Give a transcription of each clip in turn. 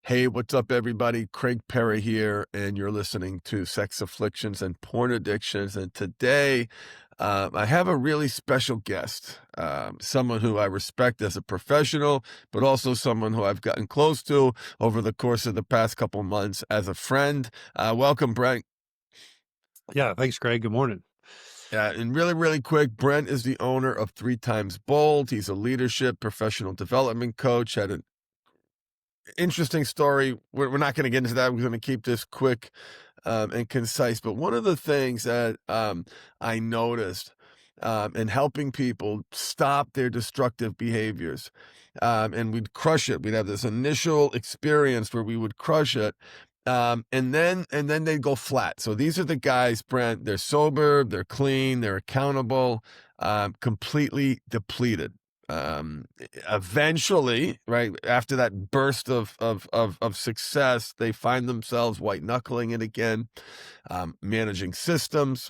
Hey, what's up, everybody? Craig Perry here, and you're listening to Sex Afflictions and Porn Addictions. And today, I have a really special guest, someone who I respect as a professional, but also someone who I've gotten close to over the course of the past couple months as a friend. Welcome, Brent. Yeah, thanks, Greg. Good morning. And really, really quick, Brent is the owner of 3 Times Bold. He's a leadership professional development coach, had an interesting story. We're not going to get into that. We're going to keep this quick and concise. But one of the things that I noticed in helping people stop their destructive behaviors, and we'd crush it. We'd have this initial experience where we would crush it. And then they'd go flat. So these are the guys, Brent, they're sober, they're clean, they're accountable, completely depleted. Eventually, right after that burst of success, they find themselves white knuckling it again, managing systems,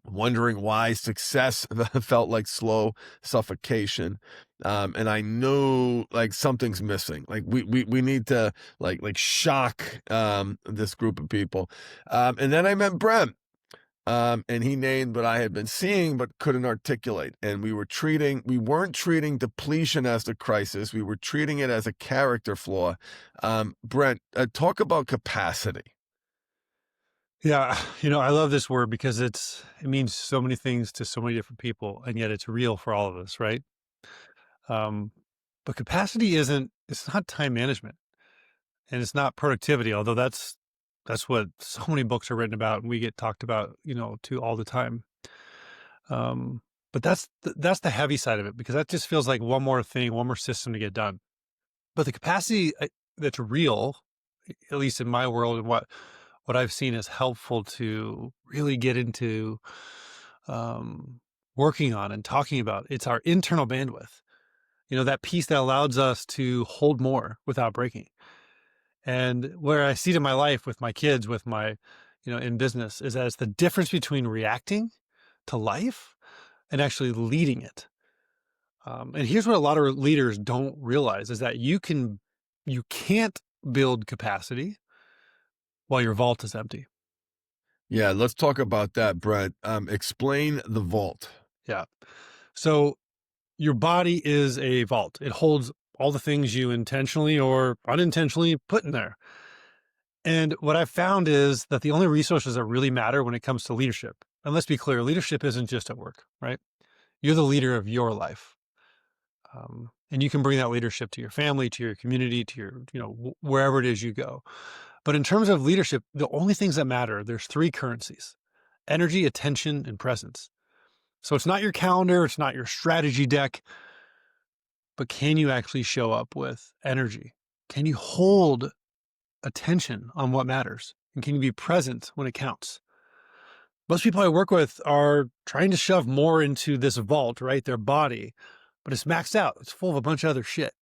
wondering why success felt like slow suffocation. And I knew like something's missing. Like we need to like shock this group of people. And then I met Brent. And he named what I had been seeing but couldn't articulate. And we weren't treating depletion as the crisis. We were treating it as a character flaw. Brent, talk about capacity. Yeah, I love this word because it means so many things to so many different people, and yet it's real for all of us, right? Um, but capacity it's not time management and it's not productivity, although that's what so many books are written about and we get talked about, to all the time. Um, but that's the heavy side of it because that just feels like one more thing, one more system to get done. But the capacity that's real, at least in my world, and what I've seen is helpful to really get into working on and talking about. It's our internal bandwidth. That piece that allows us to hold more without breaking. And where I see it in my life with my kids, with my, in business, is that it's the difference between reacting to life and actually leading it. And here's what a lot of leaders don't realize is that you can't build capacity while your vault is empty. Yeah, let's talk about that, Brent. Explain the vault. Yeah. So your body is a vault. It holds all the things you intentionally or unintentionally put in there. And what I've found is that the only resources that really matter when it comes to leadership, and let's be clear, leadership isn't just at work, right? You're the leader of your life. And you can bring that leadership to your family, to your community, to your, wherever it is you go. But in terms of leadership, the only things that matter, there's 3 currencies: energy, attention, and presence. So it's not your calendar, it's not your strategy deck, but can you actually show up with energy? Can you hold attention on what matters? And can you be present when it counts? Most people I work with are trying to shove more into this vault, right? Their body, but it's maxed out. It's full of a bunch of other shit.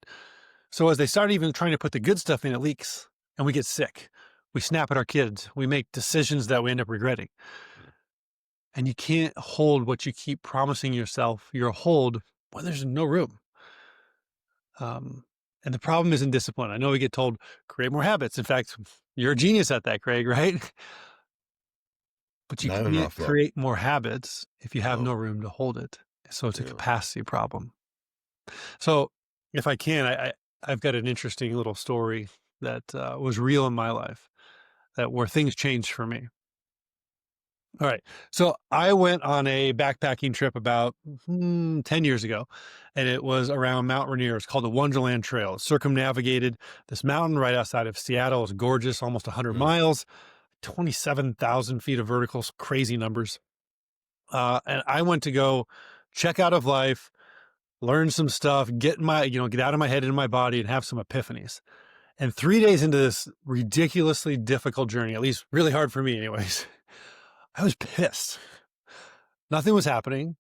So as they start even trying to put the good stuff in, it leaks and we get sick. We snap at our kids. We make decisions that we end up regretting. And you can't hold what you keep promising yourself you'll hold when there's no room. And the problem isn't discipline. I know we get told, create more habits. In fact, you're a genius at that, Craig, right? But you Not can't enough, though. create more habits if you have No. no room to hold it. So it's a Yeah. capacity problem. So if I can, I've got an interesting little story that was real in my life, where things changed for me. All right. So I went on a backpacking trip about 10 years ago, and it was around Mount Rainier. It's called the Wonderland Trail. It circumnavigated this mountain right outside of Seattle. It's gorgeous, almost 100 Mm. miles, 27,000 feet of verticals, crazy numbers. And I went to go check out of life, learn some stuff, get out of my head into my body and have some epiphanies. And 3 days into this ridiculously difficult journey, at least really hard for me anyways, I was pissed. Nothing was happening.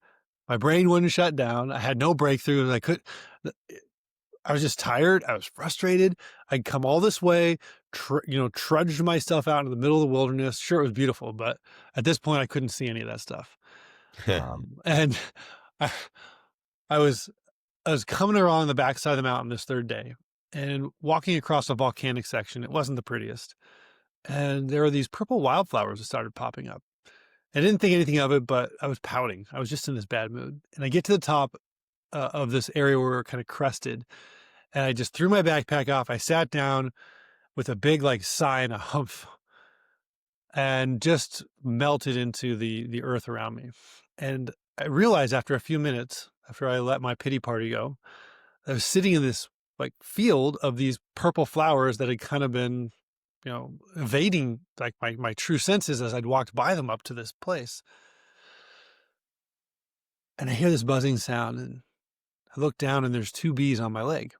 My brain wouldn't shut down. I had no breakthroughs. I was just tired. I was frustrated. I'd come all this way, trudged myself out in the middle of the wilderness. Sure, it was beautiful, but at this point I couldn't see any of that stuff. And I, I was coming around the backside of the mountain this 3rd day, and walking across a volcanic section, it wasn't the prettiest. And there were these purple wildflowers that started popping up. I didn't think anything of it, but I was pouting. I was just in this bad mood. And I get to the top of this area where we're kind of crested, and I just threw my backpack off. I sat down with a big like sigh and a humph, and just melted into the earth around me. And I realized after a few minutes, after I let my pity party go, I was sitting in this like field of these purple flowers that had kind of been, evading like my true senses as I'd walked by them up to this place. And I hear this buzzing sound, and I look down and there's two bees on my leg.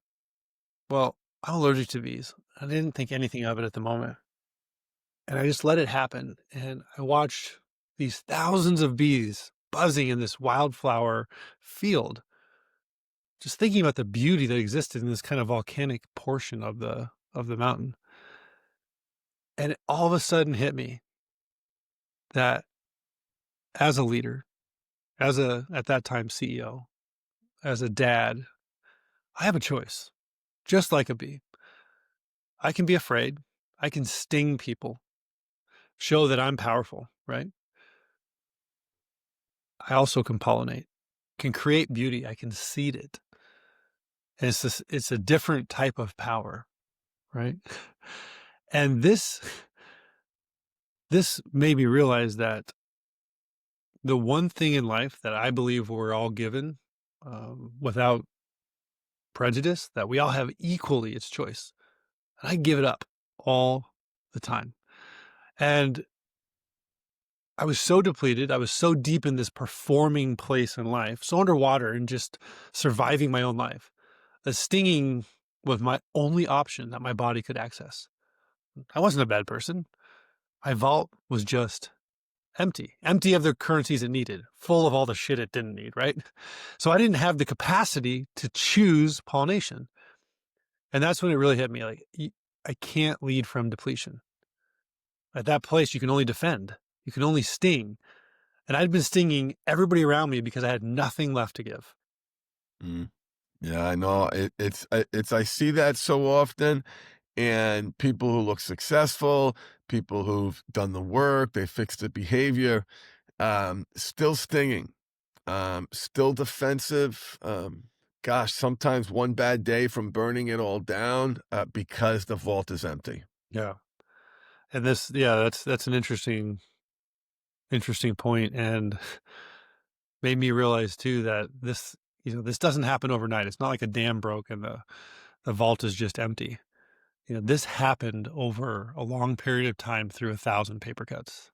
Well, I'm allergic to bees. I didn't think anything of it at the moment. And I just let it happen. And I watched these thousands of bees buzzing in this wildflower field, just thinking about the beauty that existed in this kind of volcanic portion of the mountain. And it all of a sudden hit me that as a leader, as a at that time CEO, as a dad, I have a choice, just like a bee. I can be afraid. I can sting people, show that I'm powerful, right? I also can pollinate, can create beauty. I can seed it. And it's a different type of power, right? And this made me realize that the one thing in life that I believe we're all given, without prejudice, that we all have equally, its choice. And I give it up all the time. And I was so depleted. I was so deep in this performing place in life, so underwater and just surviving my own life, that stinging was my only option that my body could access. I wasn't a bad person. My vault was just empty of the currencies it needed, full of all the shit it didn't need, right? So I didn't have the capacity to choose pollination. And that's when it really hit me. Like, I can't lead from depletion. At that place, you can only defend, you can only sting. And I'd been stinging everybody around me because I had nothing left to give. Mm. Yeah, I know. It's I see that so often, and people who look successful, people who've done the work, they fixed the behavior, still stinging, still defensive. Gosh, sometimes one bad day from burning it all down, because the vault is empty. Yeah. And that's an interesting point, and made me realize too that this doesn't happen overnight. It's not like a dam broke and the vault is just empty. This happened over a long period of time through 1,000 paper cuts.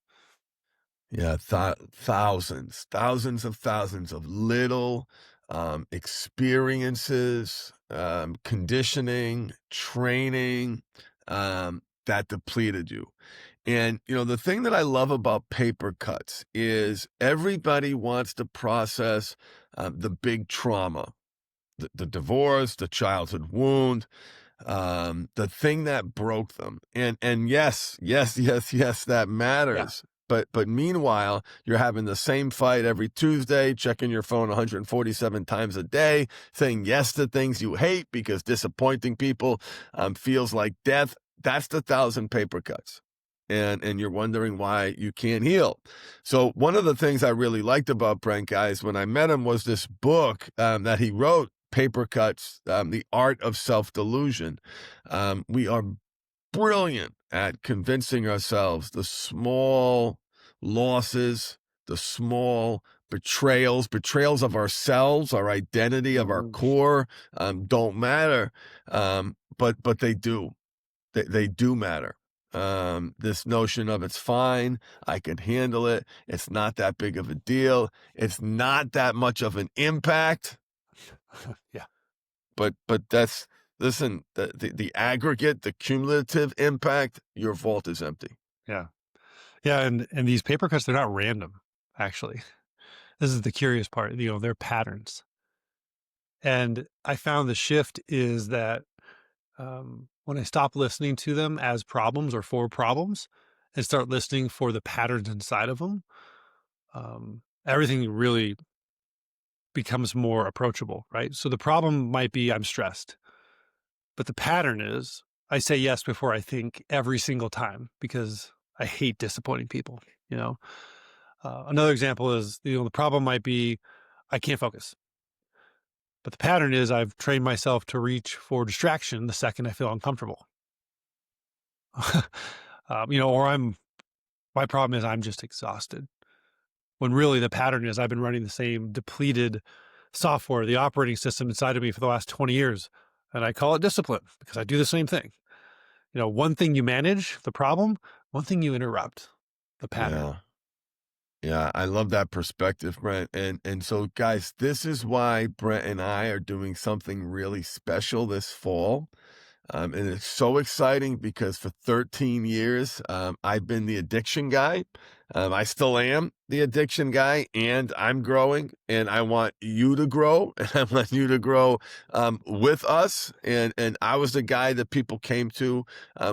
Yeah, thousands of thousands of little experiences, conditioning, training, that depleted you. And, the thing that I love about paper cuts is everybody wants to process the big trauma, the divorce, the childhood wound, the thing that broke them. And yes, that Yeah. matters. But meanwhile, you're having the same fight every Tuesday, checking your phone 147 times a day, saying yes to things you hate because disappointing people feels like death. That's the 1,000 paper cuts. And you're wondering why you can't heal. So one of the things I really liked about Brent, guys, when I met him, was this book that he wrote, Paper Cuts, The Art of Self-Delusion. We are brilliant at convincing ourselves the small losses, the small betrayals of ourselves, our identity, of our Mhm. core, don't matter. But they do. They do matter. This notion of it's fine, I can handle it, it's not that big of a deal, it's not that much of an impact. Yeah. But that's, listen, the aggregate, the cumulative impact, your vault is empty. Yeah. Yeah. And these paper cuts, they're not random, actually. This is the curious part. They're patterns. And I found the shift is that when I stop listening to them as problems or for problems and start listening for the patterns inside of them, everything really becomes more approachable, right? So the problem might be I'm stressed. But the pattern is I say yes before I think every single time because I hate disappointing people, you know? Another example is, the problem might be I can't focus. But the pattern is I've trained myself to reach for distraction the second I feel uncomfortable. Or my problem is I'm just exhausted. When really the pattern is I've been running the same depleted software, the operating system inside of me for the last 20 years. And I call it discipline because I do the same thing. One thing you manage the problem, one thing you interrupt the pattern. Yeah. Yeah, I love that perspective, Brent. And so guys, this is why Brent and I are doing something really special this fall. And it's so exciting because for 13 years, I've been the addiction guy. I still am the addiction guy, and I'm growing, and I want you to grow, and I want you to grow with us. And I was the guy that people came to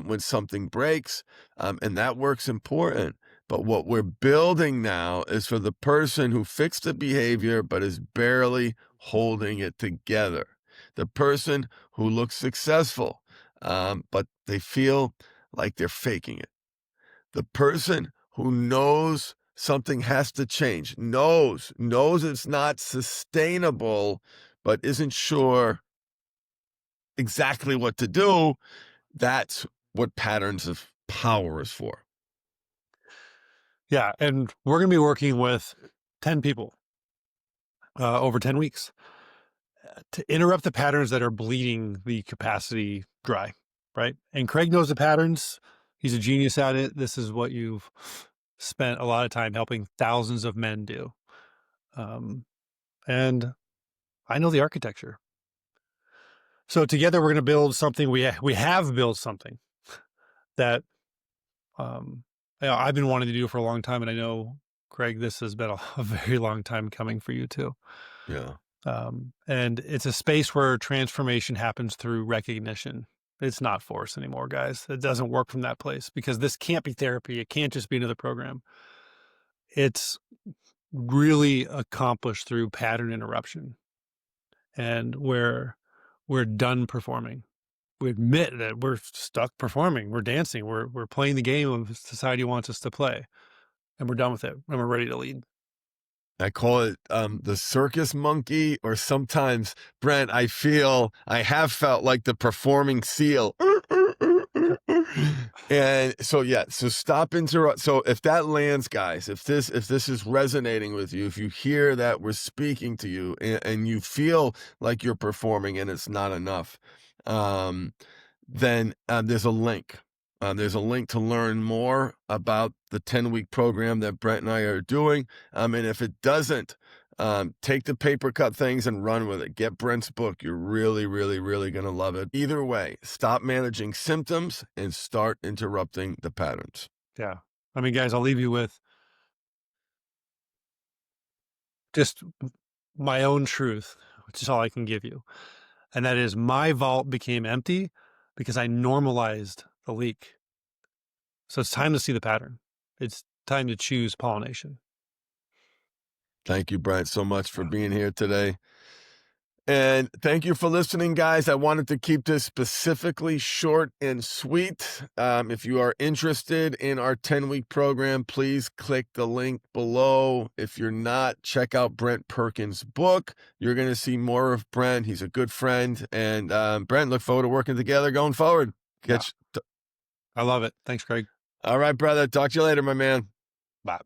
when something breaks, and that work's important. But what we're building now is for the person who fixed the behavior but is barely holding it together. The person who looks successful, but they feel like they're faking it. The person who knows something has to change, knows it's not sustainable, but isn't sure exactly what to do. That's what patterns of power is for. Yeah. And we're going to be working with 10 people over 10 weeks to interrupt the patterns that are bleeding the capacity dry. Right. And Craig knows the patterns. He's a genius at it. This is what you've spent a lot of time helping thousands of men do. And I know the architecture. So together we're going to build something. We have built something that I've been wanting to do for a long time, and I know, Craig, this has been a very long time coming for you too. Yeah. And it's a space where transformation happens through recognition. It's not force anymore, guys. It doesn't work from that place because this can't be therapy. It can't just be another program. It's really accomplished through pattern interruption, and where we're done performing. We admit that we're stuck performing. We're dancing. We're playing the game of society wants us to play, and we're done with it, and we're ready to lead. I call it the circus monkey, or sometimes, Brent, I have felt like the performing seal. And so, yeah, so stop interrupt. So if that lands, guys, if this is resonating with you, if you hear that we're speaking to you and you feel like you're performing and it's not enough, then there's a link. There's a link to learn more about the 10-week program that Brent and I are doing. And if it doesn't, take the paper cut things and run with it. Get Brent's book. You're really, really, really going to love it. Either way, stop managing symptoms and start interrupting the patterns. Yeah. I mean, guys, I'll leave you with just my own truth, which is all I can give you. And that is my vault became empty because I normalized the leak. So it's time to see the pattern. It's time to choose pollination. Thank you, Brent, so much for Yeah. being here today. And thank you for listening, guys. I wanted to keep this specifically short and sweet. If you are interested in our 10-week program, please click the link below. If you're not, check out Brent Perkins' book. You're going to see more of Brent. He's a good friend. And Brent, look forward to working together going forward. I love it. Thanks, Craig. All right, brother. Talk to you later, my man. Bye.